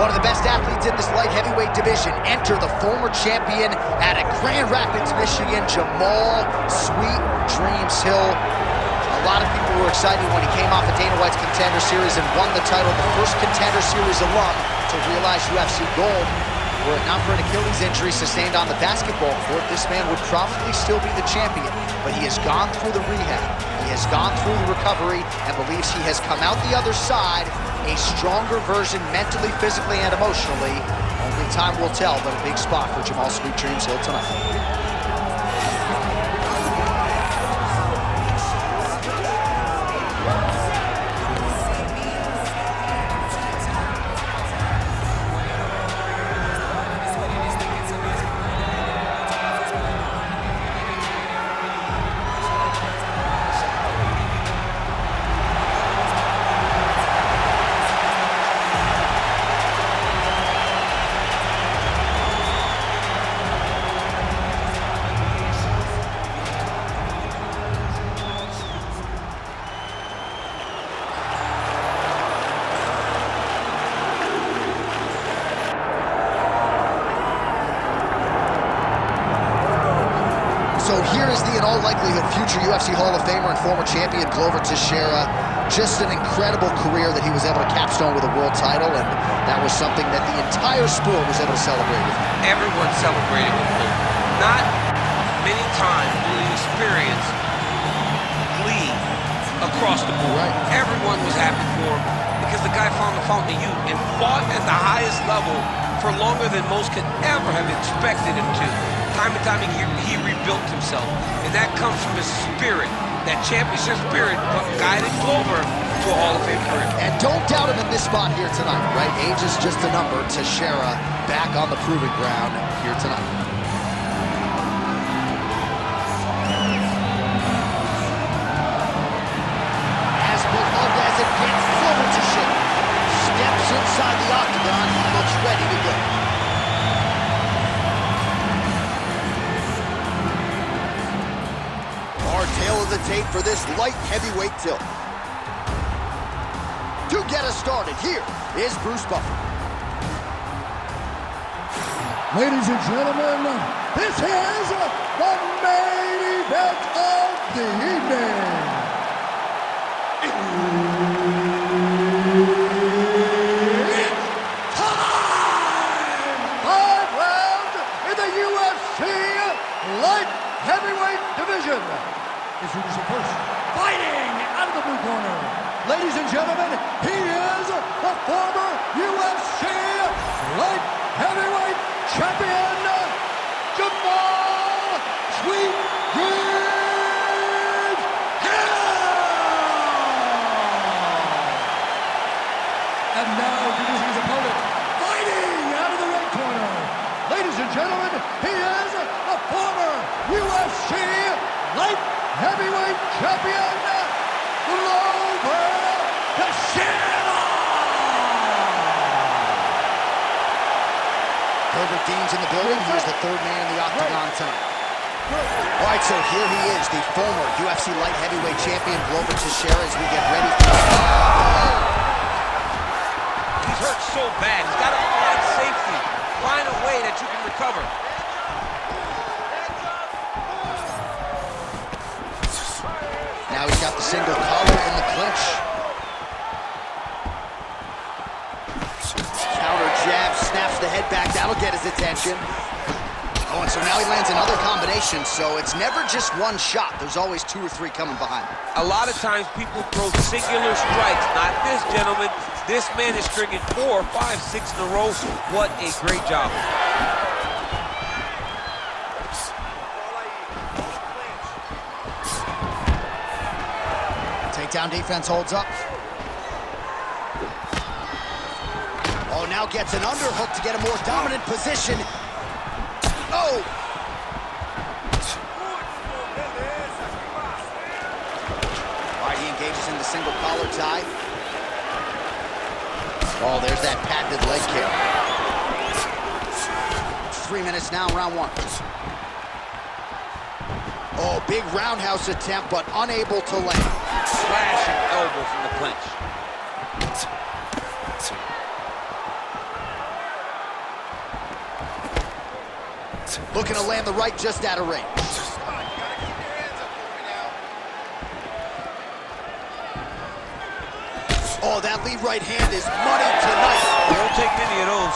One of the best athletes in this light heavyweight division. Enter the former champion out of Grand Rapids, Michigan, Jamhal "Sweet Dreams" Hill. A lot of people were excited when he came off of Dana White's Contender Series and won the title, the first Contender Series alum to realize UFC gold. Were it not for an Achilles injury sustained on the basketball court, this man would probably still be the champion. But he has gone through the rehab, he has gone through the recovery, and believes he has come out the other side a stronger version mentally, physically, and emotionally. Only time will tell, but a big spot for Jamhal "Sweet Dreams" Hill tonight. So here is the, in all likelihood, future UFC Hall of Famer and former champion Glover Teixeira. Just an incredible career that he was able to capstone with a world title, and that was something that the entire sport was able to celebrate with him. Everyone celebrated with him. Not many times will you experience glee across the board. Right. Everyone was happy for him because the guy found the fountain of youth and fought at the highest level for longer than most could ever have expected him to. Time and time he rebuilt himself, and that comes from his spirit. That championship spirit guided Glover to a Hall of Fame career. And don't doubt him in this spot here tonight, right? Age is just a number. Teixeira back on the proving ground here tonight. As beloved as it gets, Glover Teixeira steps inside the octagon. He looks ready to go. Tail of the tape for this light heavyweight tilt. To get us started, here is Bruce Buffer. Ladies and gentlemen, this is the main event of the evening. It's time! 5 rounds in the UFC light heavyweight division. Introducing first, fighting out of the blue corner. Ladies and gentlemen, he is the former UFC light heavyweight champion, Jamhal "Sweet Dreams" Hill. And now introducing his opponent, fighting out of the red corner. Ladies and gentlemen, he is the former UFC light heavyweight champion, Glover Teixeira! Herbert Dean's in the building. He is the third man in the octagon tonight. All right, so here he is, the former UFC light heavyweight champion, Glover Teixeira, as we get ready for... He's hurt so bad. He's got to find safety. Find a way that you can recover. Now he's got the single collar in the clinch. Counter jab, snaps the head back. That'll get his attention. Oh, and so now he lands another combination, so it's never just one shot. There's always 2 or 3 coming behind him. A lot of times people throw singular strikes. Not this gentleman. This man is stringing 4, 5, 6 in a row. What a great job. Takedown defense holds up. Oh, now gets an underhook to get a more dominant position. Oh! All right, he engages in the single collar tie. Oh, there's that patented leg kick. 3 minutes now, round 1. Oh, big roundhouse attempt, but unable to land. Slashing elbow from the clinch. Looking to land the right just out of range. Oh, that lead right hand is money tonight. Won't take many of those.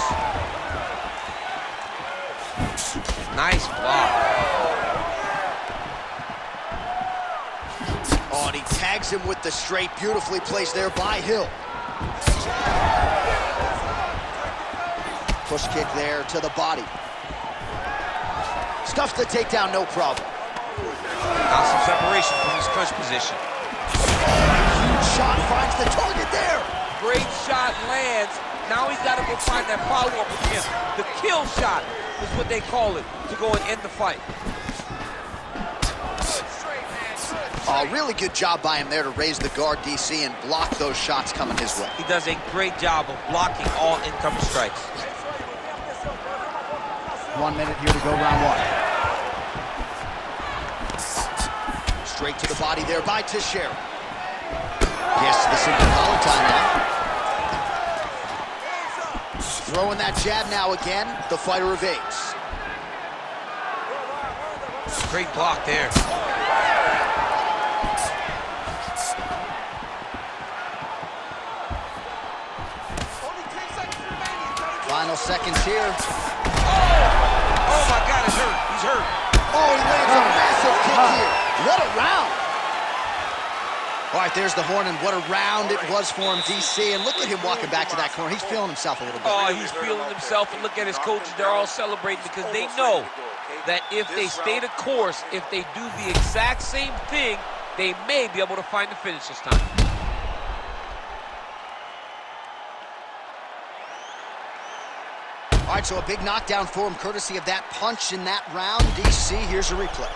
Nice block. Oh, and he tags him with the straight. Beautifully placed there by Hill. Push kick there to the body. Stuffs the takedown, no problem. Got some separation from his clinch position. Huge shot finds the target there. Great shot lands. Now he's got to go find that follow-up with him. The kill shot is what they call it, to go and end the fight. Oh, really good job by him there to raise the guard, DC, and block those shots coming his way. He does a great job of blocking all incoming strikes. 1 minute here to go, round one. Straight to the body there by Teixeira. Yes, the single collar time now. Throwing that jab now again. The fighter evades. Great block there. Final seconds here. Oh my God, it's hurt. He's hurt. Oh, he lands a massive kick here. What a round. All right, there's the horn, and what a round it was for him, DC. And look at him walking back to that corner. He's feeling himself a little bit. Oh, he's feeling himself, and look at his coaches. They're all celebrating because they know that if they stay the course, if they do the exact same thing, they may be able to find the finish this time. All right, so a big knockdown for him, courtesy of that punch in that round. DC, here's a replay.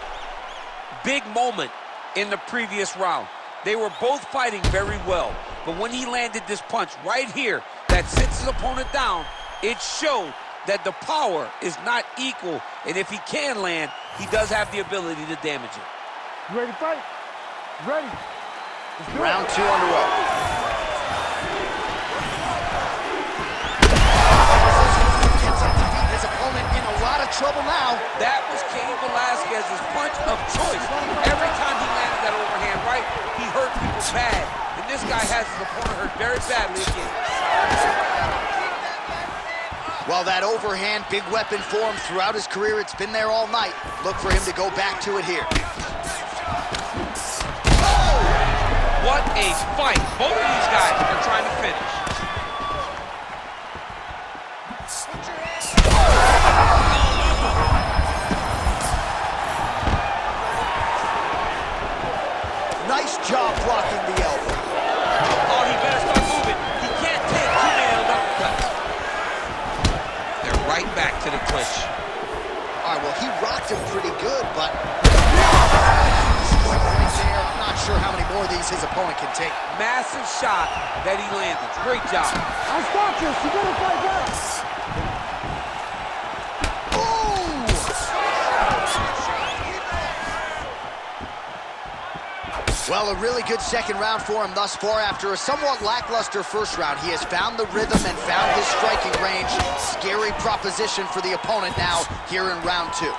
Big moment in the previous round. They were both fighting very well, but when he landed this punch right here that sits his opponent down, it showed that the power is not equal, and if he can land, he does have the ability to damage it. You ready to fight? Ready. Round two underway. His opponent in a lot of trouble now. That was Cain Velasquez's punch of choice. Every time he landed that overhand right, he hurt people bad. And this guy has his opponent hurt very badly again. Well, that overhand, big weapon for him throughout his career. It's been there all night. Look for him to go back to it here. What a fight. Both of these guys are trying to finish. Nice job blocking the elbow. Oh, he better start moving. He can't take too many of those uppercuts. They're right back to the clinch. All right, well, he rocked him pretty good, but right there, not sure how many more of these his opponent can take. Massive shot that he landed. Great job. I'll stop this. You better fight back. Well, a really good second round for him thus far. After a somewhat lackluster first round, he has found the rhythm and found his striking range. Scary proposition for the opponent now here in round two.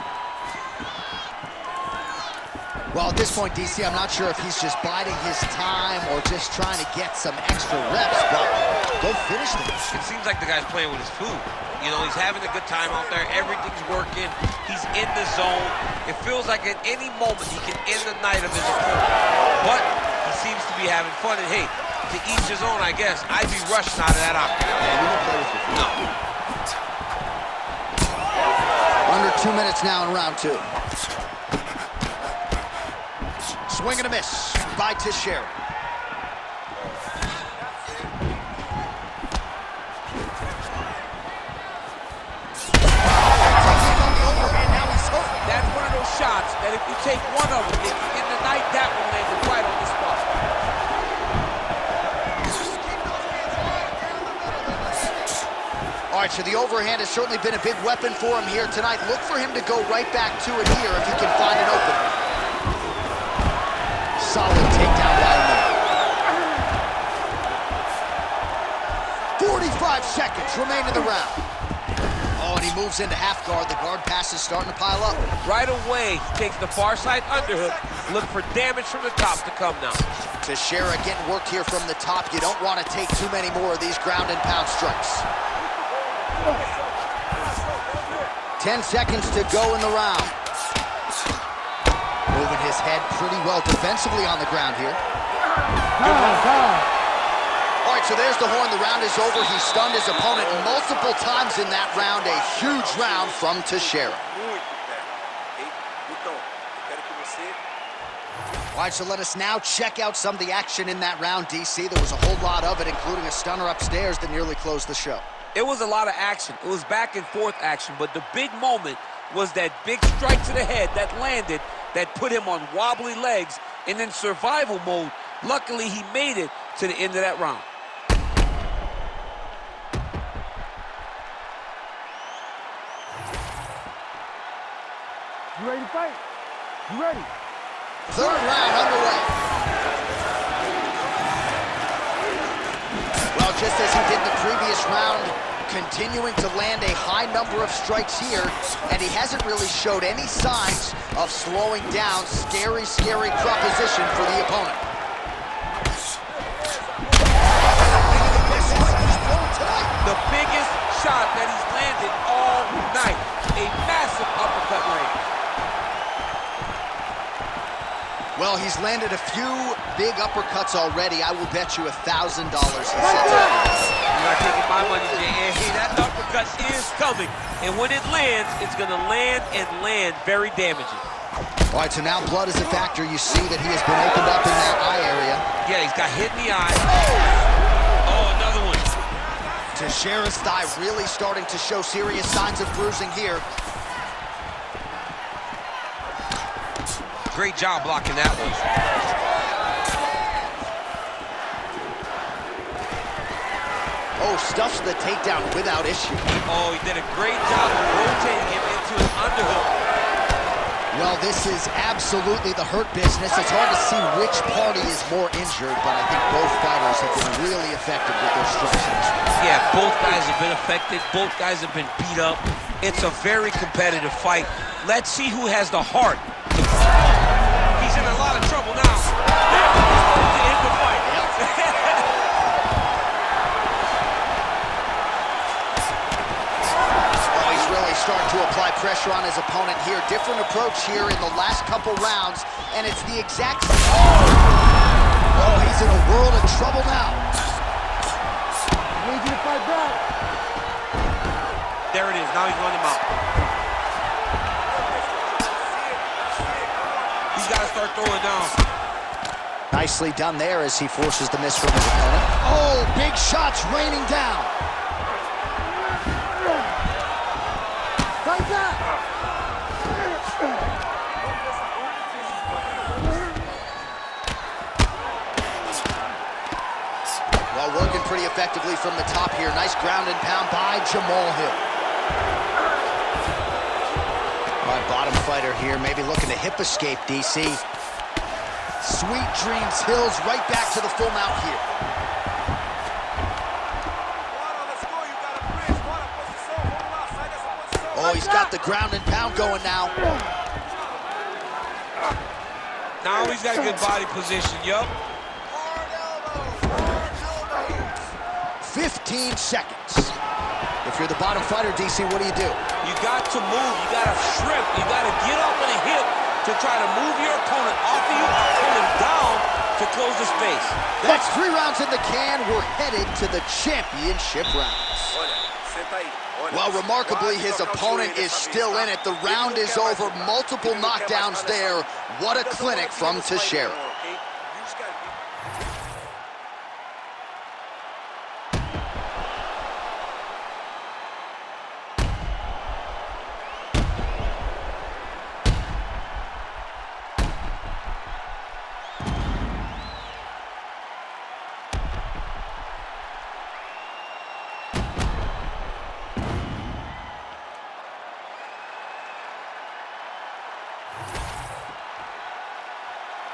Well, at this point, DC, I'm not sure if he's just biding his time or just trying to get some extra reps, but go finish this. It seems like the guy's playing with his food. You know, he's having a good time out there. Everything's working. He's in the zone. It feels like at any moment he can end the night of his opponent. But he seems to be having fun. And hey, to each his own, I guess. I'd be rushing out of that opportunity. Yeah, you don't play with your food. No. Under 2 minutes now in round two. Swing and a miss by Teixeira. That's one of those shots that if you take one of them, in the night, that one landed right on the spot. All right, so the overhand has certainly been a big weapon for him here tonight. Look for him to go right back to it here if he can find an opening. Solid takedown by him. 45 seconds remain in the round. Oh, and he moves into half guard. The guard pass is starting to pile up. Right away, he takes the far side underhook. Look for damage from the top to come now. Teixeira getting worked here from the top. You don't want to take too many more of these ground and pound strikes. 10 seconds to go in the round. Moving his head pretty well defensively on the ground here. All right, so there's the horn. The round is over. He stunned his opponent multiple times in that round. A huge round from Teixeira. All right, so let us now check out some of the action in that round, DC. There was a whole lot of it, including a stunner upstairs that nearly closed the show. It was a lot of action. It was back and forth action, but the big moment was that big strike to the head that landed, that put him on wobbly legs and in survival mode. Luckily, he made it to the end of that round. You ready to fight? You ready? Third round underway. Well, just as he did the previous round, continuing to land a high number of strikes here, and he hasn't really showed any signs of slowing down. Scary, scary proposition for the opponent. The biggest shot that he's landed all night. A massive uppercut range. Well, he's landed a few big uppercuts already. I will bet you $1,000 he said. You're not taking my money, Jay. And hey, that uppercut is coming. And when it lands, it's going to land and land very damaging. All right, so now blood is a factor. You see that he has been opened up in that eye area. Yeah, he's got hit in the eye. Oh, another one. Teixeira's thigh really starting to show serious signs of bruising here. Great job blocking that one. Oh, stuffs the takedown without issue. Oh, he did a great job of rotating him into an underhook. Well, this is absolutely the hurt business. It's hard to see which party is more injured, but I think both fighters have been really effective with their strikes in this one. Yeah, both guys have been affected. Both guys have been beat up. It's a very competitive fight. Let's see who has the heart. He's in a lot of trouble now. To end the fight. Oh, he's really starting to apply pressure on his opponent here. Different approach here in the last couple rounds, and it's the exact same. Oh, he's in a world of trouble now. I need you to fight back. There it is. Now he's running him out. He's got to start throwing down. Nicely done there as he forces the miss from his opponent. Oh, big shots raining down. Fight back. Well, working pretty effectively from the top here. Nice ground and pound by Jamhal Hill. My bottom fighter here, maybe looking to hip escape, DC. Sweet dreams, Hill's right back to the full mount here. Oh, he's got the ground and pound going now. Now he's got a good body position, yup. 15 seconds. If you're the bottom fighter, DC, what do? You got to move, you got to shrimp, you got to get up on a hip to try to move your opponent off of you or pull him down to close the space. That's 3 rounds in the can. We're headed to the championship rounds. Well, remarkably, his opponent is still in it. The round is over. Multiple knockdowns there. What a clinic from Teixeira.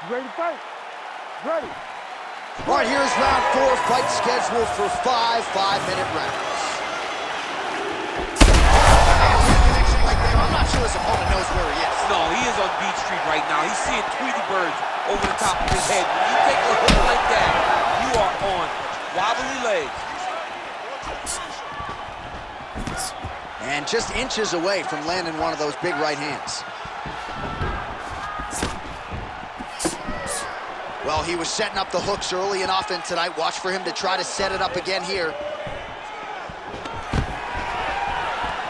You ready to fight? Ready. All right, here's round 4. Fight scheduled for 5 5-minute rounds. his opponent knows where he is. No, he is on Beach Street right now. He's seeing Tweety birds over the top of his head. When you take a hook like that, you are on wobbly legs. And just inches away from landing one of those big right hands. Well, he was setting up the hooks early and often tonight. Watch for him to try to set it up again here.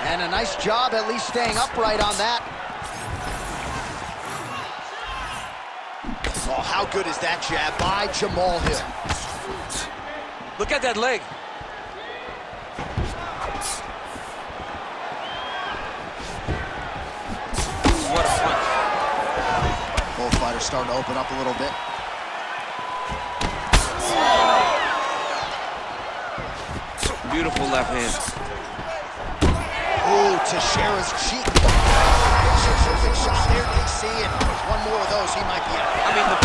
And a nice job at least staying upright on that. Oh, how good is that jab by Jamhal Hill? Look at that leg. What a punch. Both fighters starting to open up a little bit. Beautiful left hand. Ooh, Teixeira's cheek. Terrific shot there, DC, and one more of those, he might be out. I mean, the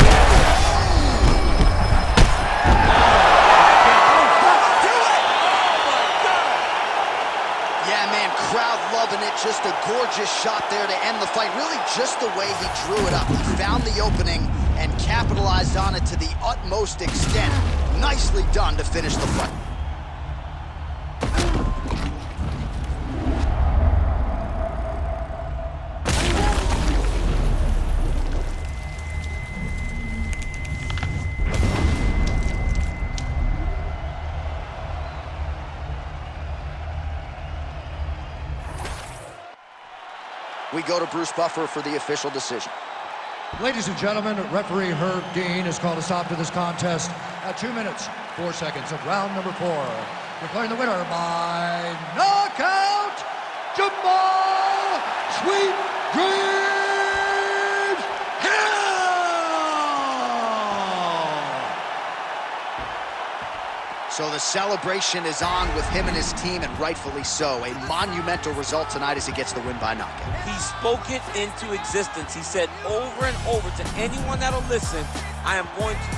Yeah, man, crowd loving it. Just a gorgeous shot there to end the fight. Really just the way he drew it up. He found the opening and capitalized on it to the utmost extent. Nicely done to finish the fight. We go to Bruce Buffer for the official decision. Ladies and gentlemen, referee Herb Dean has called a stop to this contest at 2 minutes, 4 seconds of round number 4. Declaring the winner by knockout, Jamhal Sweet Dreams Hill! So the celebration is on with him and his team, and rightfully so. A monumental result tonight as he gets the win by knockout. He spoke it into existence. He said over and over to anyone that'll listen, I am going to